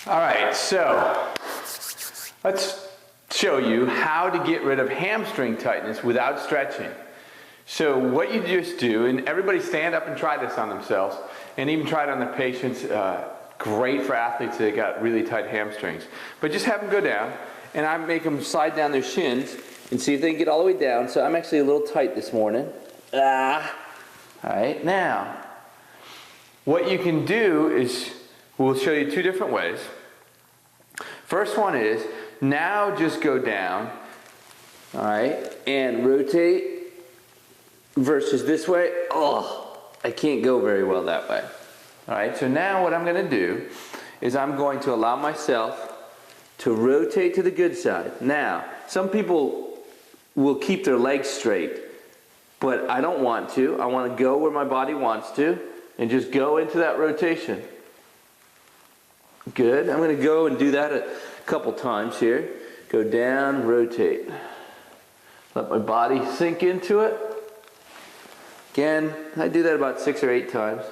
All right, so let's show you how to get rid of hamstring tightness without stretching. So what you just do, and everybody stand up and try this on themselves, and even try it on their patients. Great for athletes that got really tight hamstrings. But just have them go down, and I make them slide down their shins and see if they can get all the way down. So I'm actually a little tight this morning. All right, now, what you can do is, we'll show you two different ways. First one is, now just go down, all right, and rotate versus this way. Oh, I can't go very well that way. All right, so now what I'm going to do is I'm going to allow myself to rotate to the good side. Now, some people will keep their legs straight, but I don't want to. I want to go where my body wants to and just go into that rotation. Good. I'm going to go and do that a couple times here. Go down, rotate. Let my body sink into it. Again, I do that about 6 or 8 times.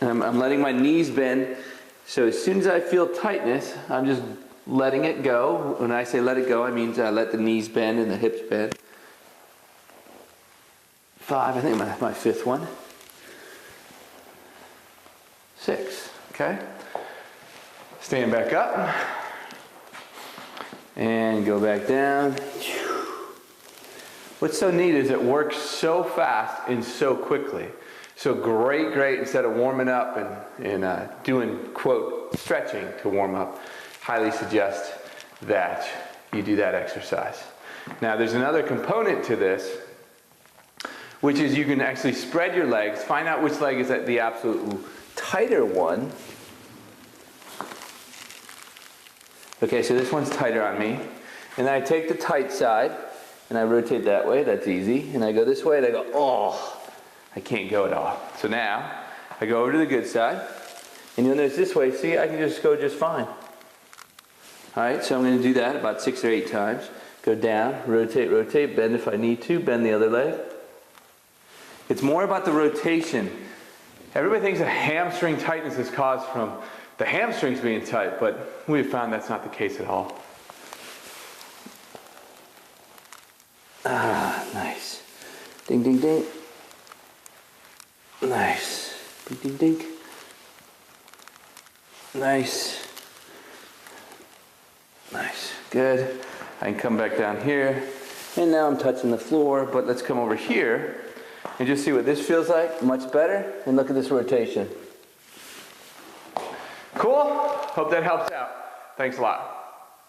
And I'm letting my knees bend. So as soon as I feel tightness, I'm just letting it go. When I say let it go, I mean I let the knees bend and the hips bend. 5, I think my 5th one. 6, okay? Stand back up. And go back down. What's so neat is it works so fast and so quickly. So great, instead of warming up and doing, quote, stretching to warm up, highly suggest that you do that exercise. Now there's another component to this, which is you can actually spread your legs, find out which leg is at the absolute tighter one. Okay, so this one's tighter on me. And then I take the tight side and I rotate that way, that's easy. And I go this way and I go, oh, I can't go at all. So now, I go over to the good side, and you'll notice this way, see, I can just go just fine. All right, so I'm going to do that about 6 or 8 times. Go down, rotate, bend if I need to, bend the other leg. It's more about the rotation. Everybody thinks that hamstring tightness is caused from the hamstrings being tight, but we've found that's not the case at all. Ah, nice. Ding, ding, ding. Nice. Ding, ding, ding. Nice. Nice. Good. I can come back down here. And now I'm touching the floor, but let's come over here and just see what this feels like. Much better. And look at this rotation. Cool? Hope that helps out. Thanks a lot.